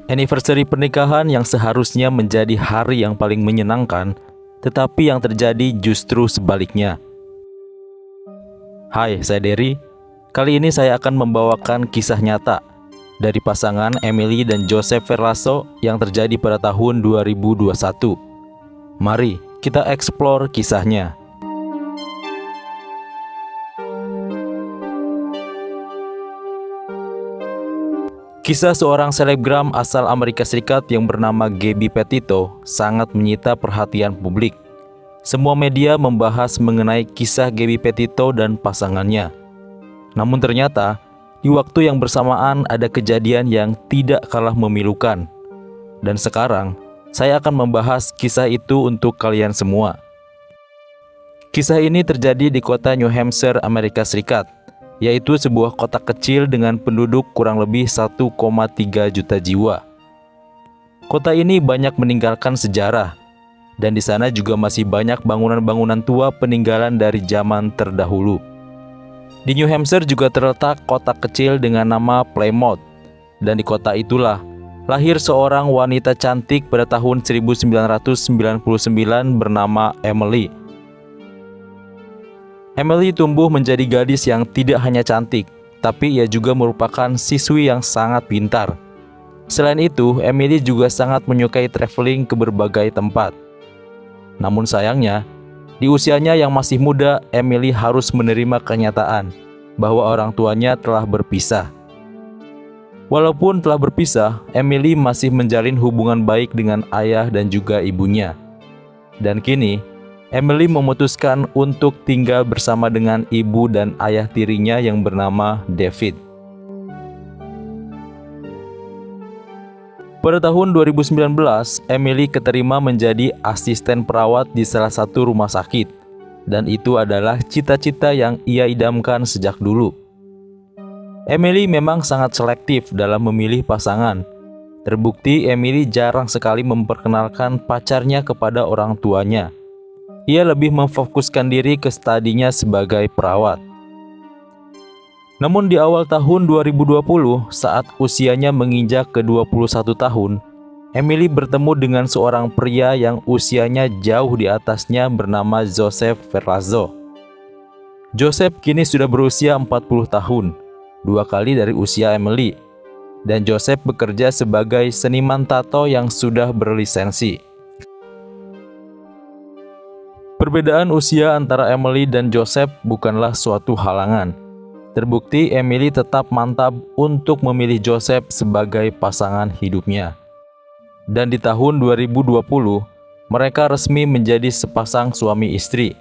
Anniversary pernikahan yang seharusnya menjadi hari yang paling menyenangkan, tetapi yang terjadi justru sebaliknya. Hai, saya Derry. Kali ini saya akan membawakan kisah nyata dari pasangan Emily dan Joseph Verlaso yang terjadi pada tahun 2021. Mari kita eksplor kisahnya. Kisah seorang selebgram asal Amerika Serikat yang bernama Gabby Petito sangat menyita perhatian publik. Semua media membahas mengenai kisah Gabby Petito dan pasangannya. Namun ternyata, di waktu yang bersamaan ada kejadian yang tidak kalah memilukan. Dan sekarang, saya akan membahas kisah itu untuk kalian semua. Kisah ini terjadi di kota New Hampshire, Amerika Serikat, yaitu sebuah kota kecil dengan penduduk kurang lebih 1,3 juta jiwa. Kota ini banyak meninggalkan sejarah, dan di sana juga masih banyak bangunan-bangunan tua peninggalan dari zaman terdahulu. Di New Hampshire juga terletak kota kecil dengan nama Plymouth, dan di kota itulah lahir seorang wanita cantik pada tahun 1999 bernama Emily. Emily tumbuh menjadi gadis yang tidak hanya cantik, tapi ia juga merupakan siswi yang sangat pintar. Selain itu, Emily juga sangat menyukai traveling ke berbagai tempat. Namun sayangnya, di usianya yang masih muda, Emily harus menerima kenyataan bahwa orang tuanya telah berpisah. Walaupun telah berpisah, Emily masih menjalin hubungan baik dengan ayah dan juga ibunya. Dan kini, Emily memutuskan untuk tinggal bersama dengan ibu dan ayah tirinya yang bernama David. Pada tahun 2019, Emily keterima menjadi asisten perawat di salah satu rumah sakit, dan itu adalah cita-cita yang ia idamkan sejak dulu. Emily memang sangat selektif dalam memilih pasangan. Terbukti Emily jarang sekali memperkenalkan pacarnya kepada orang tuanya. Ia lebih memfokuskan diri ke studinya sebagai perawat. Namun di awal tahun 2020, saat usianya menginjak ke 21 tahun, Emily bertemu dengan seorang pria yang usianya jauh di atasnya bernama Joseph Verlaso. Joseph kini sudah berusia 40 tahun, 2 kali dari usia Emily, dan Joseph bekerja sebagai seniman tato yang sudah berlisensi. Perbedaan usia antara Emily dan Joseph bukanlah suatu halangan. Terbukti Emily tetap mantap untuk memilih Joseph sebagai pasangan hidupnya. Dan di tahun 2020, mereka resmi menjadi sepasang suami istri.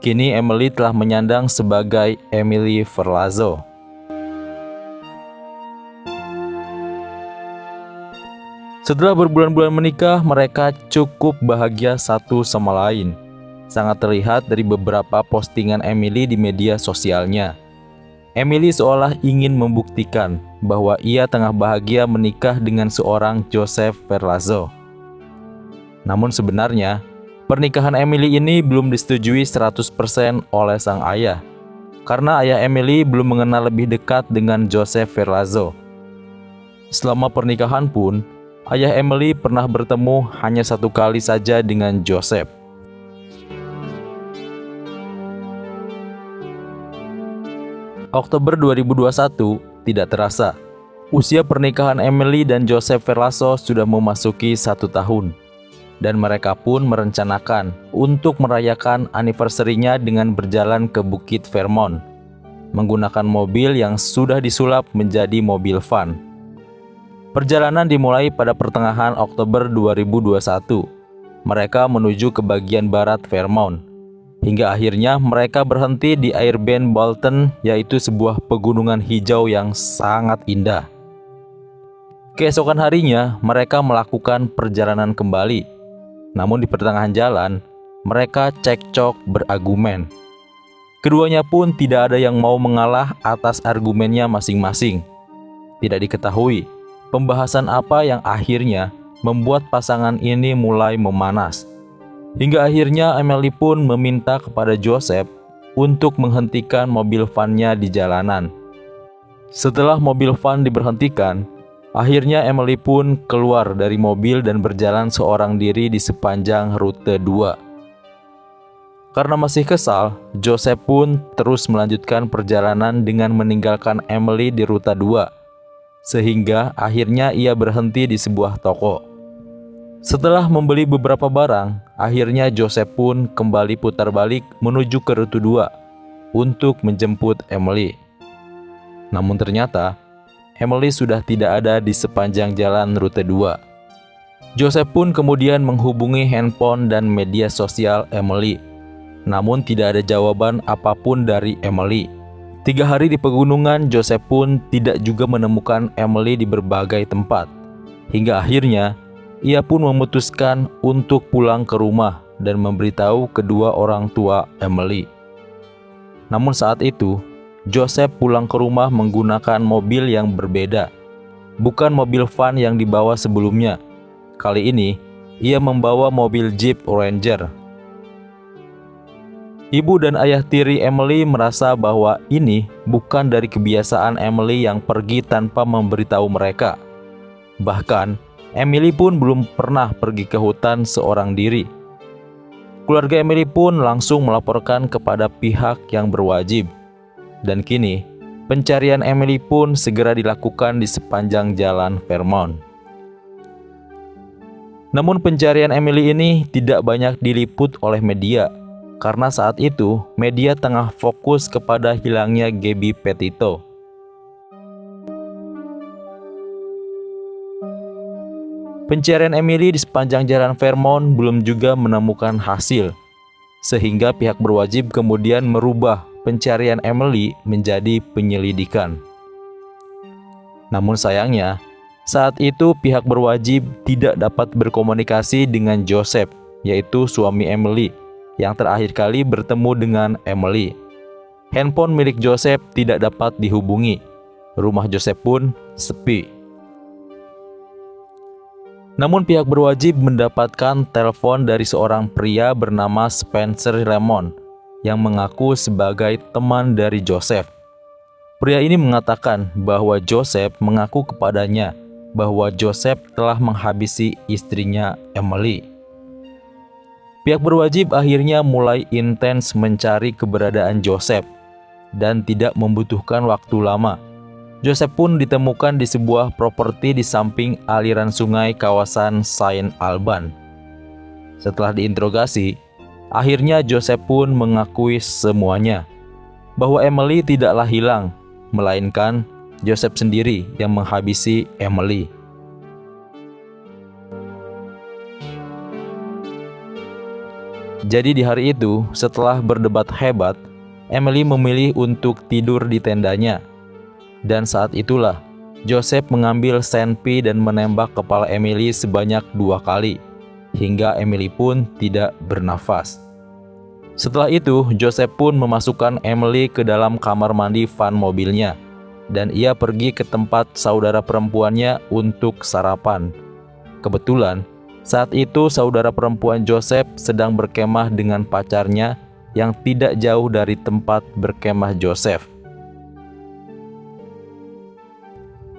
Kini Emily telah menyandang sebagai Emily Verlaso. Setelah berbulan-bulan menikah, mereka cukup bahagia satu sama lain. Sangat terlihat dari beberapa postingan Emily di media sosialnya. Emily seolah ingin membuktikan bahwa ia tengah bahagia menikah dengan seorang Joseph Verlaso. Namun sebenarnya, pernikahan Emily ini belum disetujui 100% oleh sang ayah, karena ayah Emily belum mengenal lebih dekat dengan Joseph Verlaso. Selama pernikahan pun, ayah Emily pernah bertemu hanya 1 kali saja dengan Joseph. Oktober 2021, tidak terasa, usia pernikahan Emily dan Joseph Verlaso sudah memasuki 1 tahun. Dan mereka pun merencanakan untuk merayakan anniversary-nya dengan berjalan ke Bukit Vermont, menggunakan mobil yang sudah disulap menjadi mobil van. Perjalanan dimulai pada pertengahan Oktober 2021. Mereka menuju ke bagian barat Vermont. Hingga akhirnya mereka berhenti di Airbnb Bolton, yaitu sebuah pegunungan hijau yang sangat indah. Keesokan harinya, mereka melakukan perjalanan kembali. Namun di pertengahan jalan, mereka cekcok berargumen. Keduanya pun tidak ada yang mau mengalah atas argumennya masing-masing. Tidak diketahui pembahasan apa yang akhirnya membuat pasangan ini mulai memanas. Hingga akhirnya Emily pun meminta kepada Joseph untuk menghentikan mobil van-nya di jalanan. Setelah mobil van diberhentikan, Akhirnya Emily pun keluar dari mobil dan berjalan seorang diri di sepanjang rute 2. Karena masih kesal, Joseph pun terus melanjutkan perjalanan dengan meninggalkan Emily di rute 2, sehingga akhirnya ia berhenti di sebuah toko. Setelah membeli beberapa barang, akhirnya Joseph pun kembali putar balik menuju ke rute 2 untuk menjemput Emily. Namun ternyata, Emily sudah tidak ada di sepanjang jalan rute 2. Joseph pun kemudian menghubungi handphone dan media sosial Emily. Namun tidak ada jawaban apapun dari Emily. 3 hari di pegunungan, Joseph pun tidak juga menemukan Emily di berbagai tempat. Hingga akhirnya, ia pun memutuskan untuk pulang ke rumah dan memberitahu kedua orang tua Emily. Namun saat itu, Joseph pulang ke rumah menggunakan mobil yang berbeda. Bukan mobil van yang dibawa sebelumnya. Kali ini, ia membawa mobil Jeep Ranger. Ibu dan ayah tiri Emily merasa bahwa ini bukan dari kebiasaan Emily yang pergi tanpa memberitahu mereka. Bahkan, Emily pun belum pernah pergi ke hutan seorang diri. Keluarga Emily pun langsung melaporkan kepada pihak yang berwajib. Dan kini, pencarian Emily pun segera dilakukan di sepanjang jalan Vermont. Namun pencarian Emily ini tidak banyak diliput oleh media, karena saat itu media tengah fokus kepada hilangnya Gabby Petito. Pencarian Emily di sepanjang jalan Vermont belum juga menemukan hasil, sehingga pihak berwajib kemudian merubah pencarian Emily menjadi penyelidikan. Namun sayangnya, saat itu pihak berwajib tidak dapat berkomunikasi dengan Joseph, yaitu suami Emily, yang terakhir kali bertemu dengan Emily. Handphone milik Joseph tidak dapat dihubungi. Rumah Joseph pun sepi. Namun pihak berwajib mendapatkan telepon dari seorang pria bernama Spencer Lemon yang mengaku sebagai teman dari Joseph. Pria ini mengatakan bahwa Joseph mengaku kepadanya bahwa Joseph telah menghabisi istrinya Emily. Pihak berwajib akhirnya mulai intens mencari keberadaan Joseph dan tidak membutuhkan waktu lama. Joseph pun ditemukan di sebuah properti di samping aliran sungai kawasan Saint Alban. Setelah diinterogasi, akhirnya Joseph pun mengakui semuanya, bahwa Emily tidaklah hilang, melainkan Joseph sendiri yang menghabisi Emily. Jadi di hari itu, setelah berdebat hebat, Emily memilih untuk tidur di tendanya. Dan saat itulah, Joseph mengambil senpi dan menembak kepala Emily sebanyak 2 kali, hingga Emily pun tidak bernafas. Setelah itu, Joseph pun memasukkan Emily ke dalam kamar mandi van mobilnya, dan ia pergi ke tempat saudara perempuannya untuk sarapan. Kebetulan, saat itu saudara perempuan Joseph sedang berkemah dengan pacarnya yang tidak jauh dari tempat berkemah Joseph.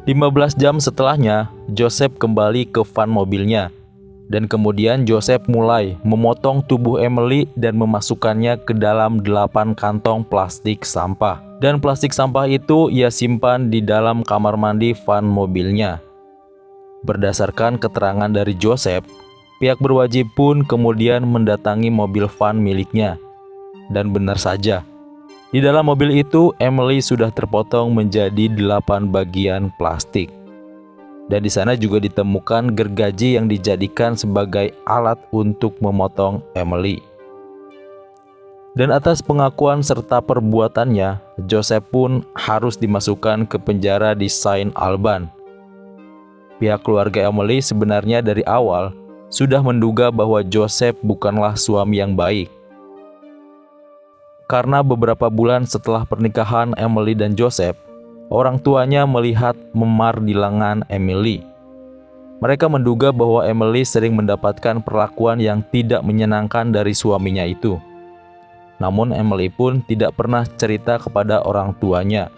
15 jam setelahnya, Joseph kembali ke van mobilnya, dan kemudian Joseph mulai memotong tubuh Emily dan memasukkannya ke dalam 8 kantong plastik sampah. Dan plastik sampah itu ia simpan di dalam kamar mandi van mobilnya. Berdasarkan keterangan dari Joseph, pihak berwajib pun kemudian mendatangi mobil van miliknya. Dan benar saja, di dalam mobil itu Emily sudah terpotong menjadi 8 bagian plastik. Dan di sana juga ditemukan gergaji yang dijadikan sebagai alat untuk memotong Emily. Dan atas pengakuan serta perbuatannya, Joseph pun harus dimasukkan ke penjara di Saint Alban. Pihak keluarga Emily sebenarnya dari awal sudah menduga bahwa Joseph bukanlah suami yang baik. Karena beberapa bulan setelah pernikahan Emily dan Joseph, orang tuanya melihat memar di lengan Emily. Mereka menduga bahwa Emily sering mendapatkan perlakuan yang tidak menyenangkan dari suaminya itu. Namun Emily pun tidak pernah cerita kepada orang tuanya,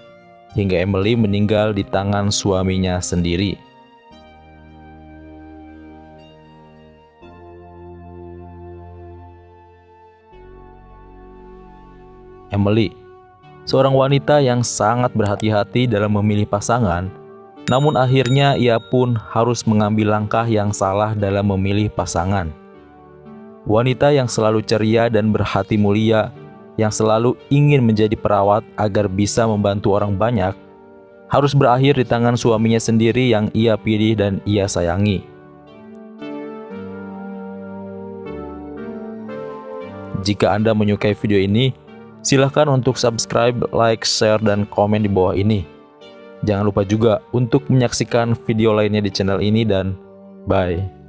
hingga Emily meninggal di tangan suaminya sendiri. Emily, seorang wanita yang sangat berhati-hati dalam memilih pasangan, namun akhirnya ia pun harus mengambil langkah yang salah dalam memilih pasangan. Wanita yang selalu ceria dan berhati mulia, yang selalu ingin menjadi perawat agar bisa membantu orang banyak, harus berakhir di tangan suaminya sendiri yang ia pilih dan ia sayangi. Jika Anda menyukai video ini, silahkan untuk subscribe, like, share, dan komen di bawah ini. Jangan lupa juga untuk menyaksikan video lainnya di channel ini dan bye.